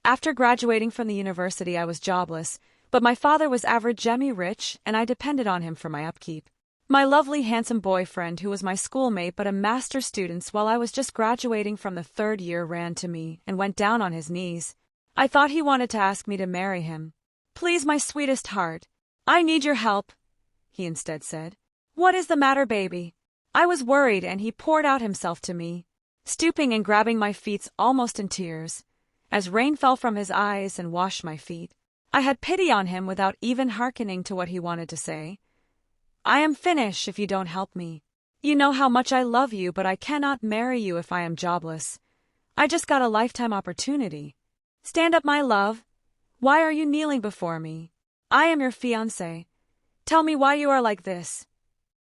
After graduating from the university, I was jobless, but my father was average rich, and I depended on him for my upkeep. My lovely handsome boyfriend, who was my schoolmate but a master's student while I was just graduating from the third year, ran to me and went down on his knees. I thought he wanted to ask me to marry him. "Please, my sweetest heart, I need your help," he instead said. "What is the matter, baby?" I was worried, and he poured out himself to me, stooping and grabbing my feet almost in tears, as rain fell from his eyes and washed my feet. I had pity on him without even hearkening to what he wanted to say. "I am finished if you don't help me. You know how much I love you, but I cannot marry you if I am jobless. I just got a lifetime opportunity. Stand up, my love. Why are you kneeling before me? I am your fiancé. Tell me why you are like this."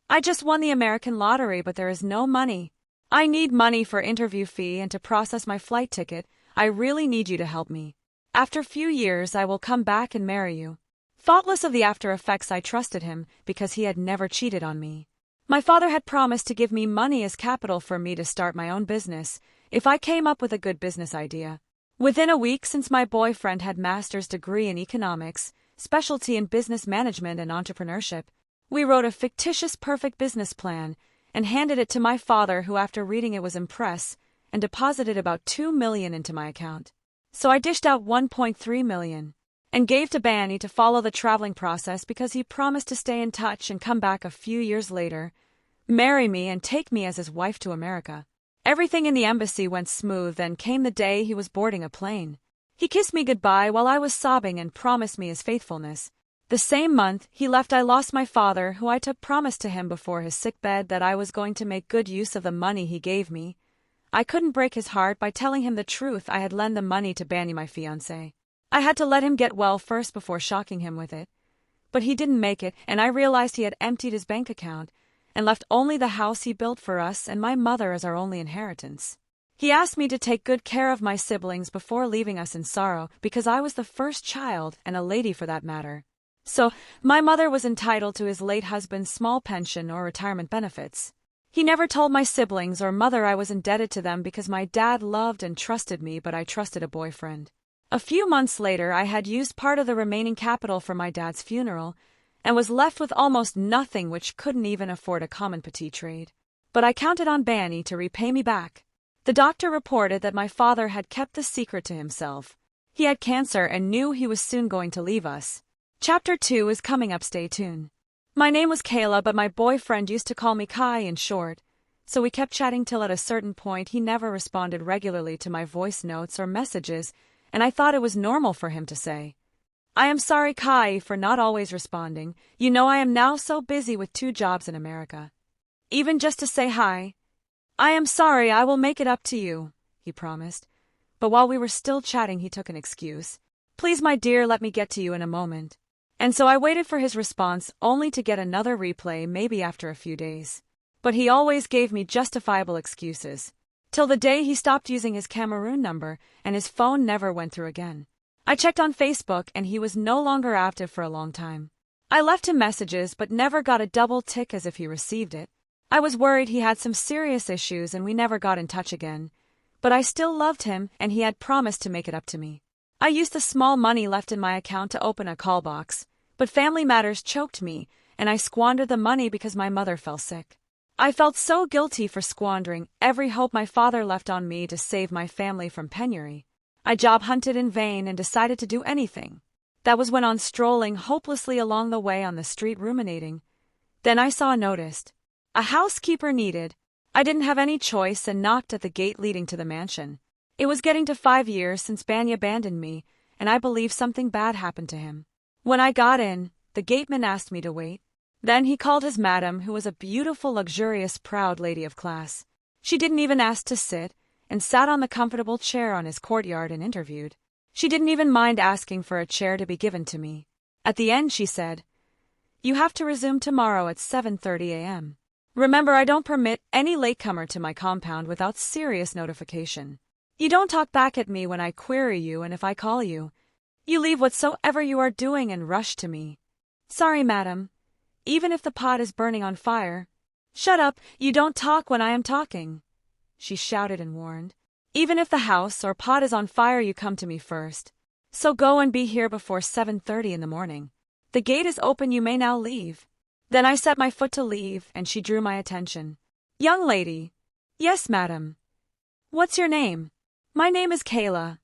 "I just won the American lottery, but there is no money. I need money for interview fee and to process my flight ticket. I really need you to help me. After a few years, I will come back and marry you." Thoughtless of the after effects, I trusted him because he had never cheated on me. My father had promised to give me money as capital for me to start my own business if I came up with a good business idea. Within a week, since my boyfriend had master's degree in economics, specialty in business management and entrepreneurship, we wrote a fictitious perfect business plan and handed it to my father, who after reading it was impressed and deposited about $2 million into my account. So I dished out $1.3 million and gave to Banny to follow the traveling process because he promised to stay in touch and come back a few years later, marry me and take me as his wife to America. Everything in the embassy went smooth. Then came the day he was boarding a plane. He kissed me goodbye while I was sobbing and promised me his faithfulness. The same month he left, I lost my father, who I took promise to him before his sickbed that I was going to make good use of the money he gave me. I couldn't break his heart by telling him the truth. I had lent the money to Banny, my fiancé. I had to let him get well first before shocking him with it. But he didn't make it, and I realized he had emptied his bank account and left only the house he built for us and my mother as our only inheritance. He asked me to take good care of my siblings before leaving us in sorrow because I was the first child, and a lady for that matter. So, my mother was entitled to his late husband's small pension or retirement benefits. He never told my siblings or mother I was indebted to them because my dad loved and trusted me, but I trusted a boyfriend. A few months later, I had used part of the remaining capital for my dad's funeral and was left with almost nothing, which couldn't even afford a common petit trade. But I counted on Banny to repay me back. The doctor reported that my father had kept the secret to himself. He had cancer and knew he was soon going to leave us. Chapter 2 is coming up, stay tuned. My name was Kayla, but my boyfriend used to call me Kai in short, so we kept chatting till at a certain point he never responded regularly to my voice notes or messages, and I thought it was normal for him to say, "I am sorry, Kai, for not always responding. You know I am now so busy with 2 jobs in America. Even just to say hi. I am sorry, I will make it up to you," he promised. But while we were still chatting, he took an excuse. "Please, my dear, let me get to you in a moment." And so I waited for his response, only to get another replay maybe after a few days. But he always gave me justifiable excuses, till the day he stopped using his Cameroon number and his phone never went through again. I checked on Facebook and he was no longer active for a long time. I left him messages but never got a double tick as if he received it. I was worried he had some serious issues and we never got in touch again. But I still loved him and he had promised to make it up to me. I used the small money left in my account to open a call box, but family matters choked me and I squandered the money because my mother fell sick. I felt so guilty for squandering every hope my father left on me to save my family from penury. I job hunted in vain and decided to do anything. That was when, on strolling hopelessly along the way on the street ruminating, then I saw a notice. A housekeeper needed. I didn't have any choice and knocked at the gate leading to the mansion. It was getting to 5 years since Banny abandoned me, and I believe something bad happened to him. When I got in, the gateman asked me to wait. Then he called his madam, who was a beautiful, luxurious, proud lady of class. She didn't even ask to sit, and sat on the comfortable chair on his courtyard and interviewed. She didn't even mind asking for a chair to be given to me. At the end she said, "You have to resume tomorrow at 7:30 a.m. Remember, I don't permit any latecomer to my compound without serious notification. You don't talk back at me when I query you, and if I call you, you leave whatsoever you are doing and rush to me. Sorry, madam. Even if the pot is burning on fire. Shut up, you don't talk when I am talking," she shouted and warned. Even if the house or pot is on fire, you come to me first. So go and be here before 7:30 in the morning. The gate is open, you may now leave." Then I set my foot to leave, and she drew my attention. "Young lady." "Yes, madam." "What's your name?" "My name is Kayla.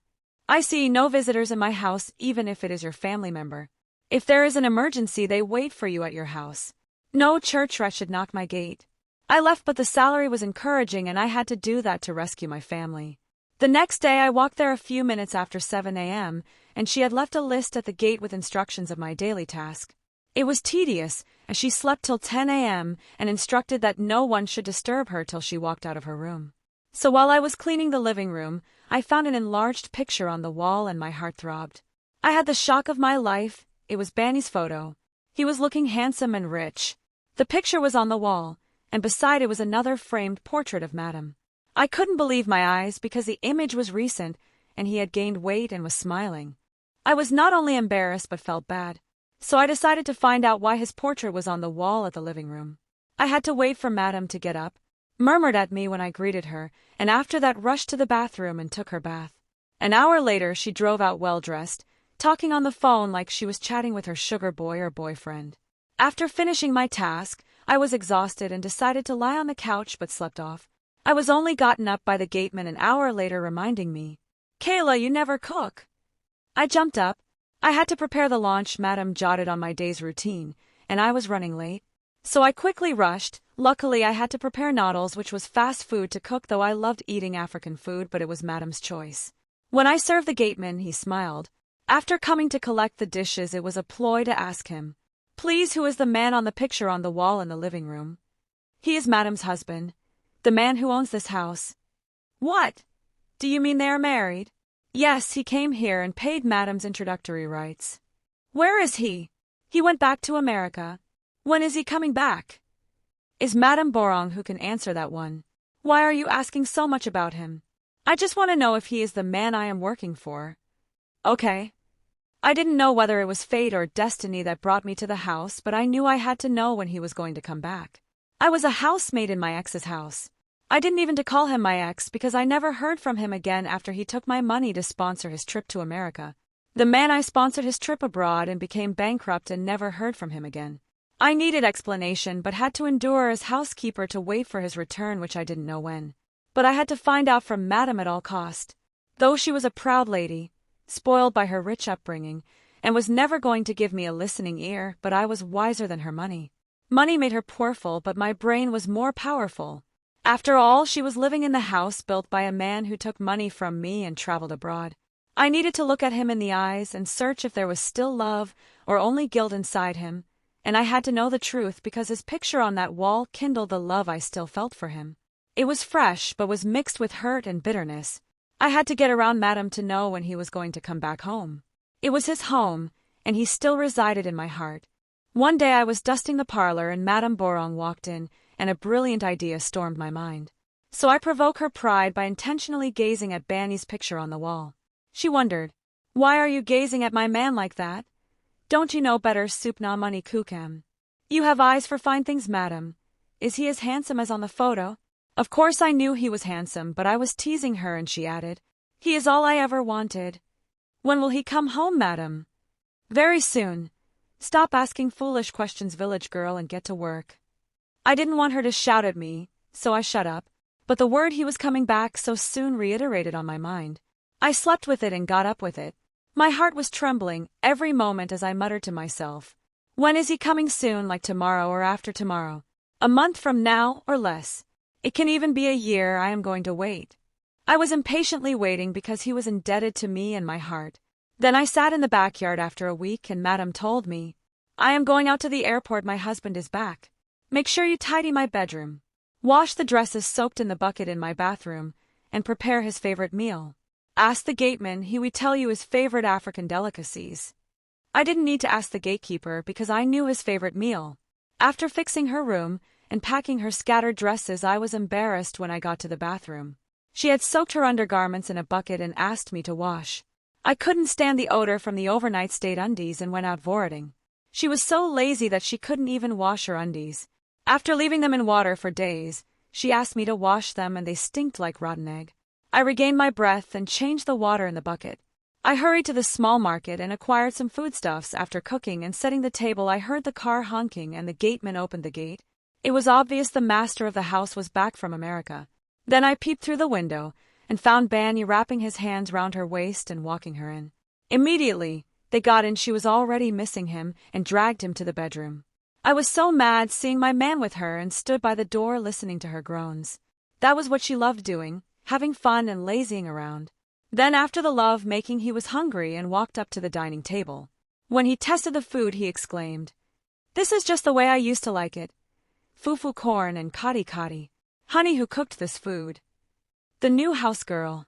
I see no visitors in my house, even if it is your family member. If there is an emergency, they wait for you at your house. No church rat should knock my gate." I left, but the salary was encouraging, and I had to do that to rescue my family. The next day I walked there a few minutes after 7 a.m., and she had left a list at the gate with instructions of my daily task. It was tedious, as she slept till 10 a.m. and instructed that no one should disturb her till she walked out of her room. So while I was cleaning the living room, I found an enlarged picture on the wall and my heart throbbed. I had the shock of my life. It was Banny's photo. He was looking handsome and rich. The picture was on the wall, and beside it was another framed portrait of Madame. I couldn't believe my eyes because the image was recent, and he had gained weight and was smiling. I was not only embarrassed but felt bad. So I decided to find out why his portrait was on the wall at the living room. I had to wait for Madame to get up, murmured at me when I greeted her, and after that rushed to the bathroom and took her bath. An hour later she drove out well-dressed, talking on the phone like she was chatting with her sugar boy or boyfriend. After finishing my task, I was exhausted and decided to lie on the couch but slept off. I was only gotten up by the gateman an hour later reminding me, "Kayla, you never cook." I jumped up. I had to prepare the lunch Madame jotted on my day's routine, and I was running late. So I quickly rushed. Luckily I had to prepare noodles, which was fast food to cook, though I loved eating African food, but it was Madame's choice. When I served the gateman, he smiled. After coming to collect the dishes, it was a ploy to ask him, "Please, who is the man on the picture on the wall in the living room?" "He is Madame's husband. The man who owns this house." "What? Do you mean they are married?" "Yes, he came here and paid Madame's introductory rights." "Where is he?" "He went back to America." "When is he coming back?" "Is Madame Borong who can answer that one." "Why are you asking so much about him?" "I just want to know if he is the man I am working for." "Okay." I didn't know whether it was fate or destiny that brought me to the house, but I knew I had to know when he was going to come back. I was a housemaid in my ex's house. I didn't even to call him my ex because I never heard from him again after he took my money to sponsor his trip to America. The man I sponsored his trip abroad and became bankrupt and never heard from him again. I needed explanation but had to endure as housekeeper to wait for his return, which I didn't know when. But I had to find out from Madame at all cost. Though she was a proud lady, spoiled by her rich upbringing, and was never going to give me a listening ear, but I was wiser than her money. Money made her powerful, but my brain was more powerful. After all, she was living in the house built by a man who took money from me and traveled abroad. I needed to look at him in the eyes and search if there was still love or only guilt inside him, and I had to know the truth because his picture on that wall kindled the love I still felt for him. It was fresh but was mixed with hurt and bitterness. I had to get around Madame to know when he was going to come back home. It was his home, and he still resided in my heart. One day I was dusting the parlor and Madame Borong walked in, and a brilliant idea stormed my mind. So I provoked her pride by intentionally gazing at Banny's picture on the wall. She wondered, "Why are you gazing at my man like that? Don't you know better, Supna Money Kukam? You have eyes for fine things, madam. Is he as handsome as on the photo?" Of course I knew he was handsome, but I was teasing her and she added, "He is all I ever wanted." "When will he come home, madam?" "Very soon. Stop asking foolish questions, village girl, and get to work." I didn't want her to shout at me, so I shut up, but the word he was coming back so soon reiterated on my mind. I slept with it and got up with it. My heart was trembling every moment as I muttered to myself, "When is he coming soon, like tomorrow or after tomorrow? A month from now or less? It can even be a year. I am going to wait." I was impatiently waiting because he was indebted to me and my heart. Then I sat in the backyard after a week and Madame told me, "I am going out to the airport. My husband is back. Make sure you tidy my bedroom. Wash the dresses soaked in the bucket in my bathroom, and prepare his favorite meal. Ask the gateman, he will tell you his favorite African delicacies." I didn't need to ask the gatekeeper because I knew his favorite meal. After fixing her room and packing her scattered dresses, I was embarrassed when I got to the bathroom. She had soaked her undergarments in a bucket and asked me to wash. I couldn't stand the odor from the overnight stayed undies and went out vomiting. She was so lazy that she couldn't even wash her undies. After leaving them in water for days, she asked me to wash them and they stinked like rotten egg. I regained my breath and changed the water in the bucket. I hurried to the small market and acquired some foodstuffs. After cooking and setting the table, I heard the car honking and the gateman opened the gate. It was obvious the master of the house was back from America. Then I peeped through the window and found Banny wrapping his hands round her waist and walking her in. Immediately, they got in. She was already missing him and dragged him to the bedroom. I was so mad seeing my man with her and stood by the door listening to her groans. That was what she loved doing, having fun and lazying around. Then after the love-making he was hungry and walked up to the dining table. When he tested the food he exclaimed, "This is just the way I used to like it. Fufu corn and kari kari. Honey, who cooked this food?" "The new house girl."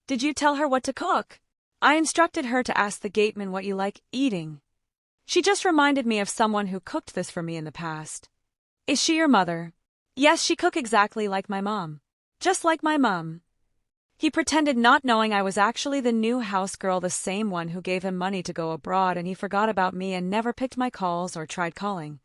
"Did you tell her what to cook?" "I instructed her to ask the gateman what you like eating. She just reminded me of someone who cooked this for me in the past." "Is she your mother?" "Yes, she cook exactly like my mom." "Just like my mom." He pretended not knowing I was actually the new house girl, the same one who gave him money to go abroad, and he forgot about me and never picked my calls or tried calling.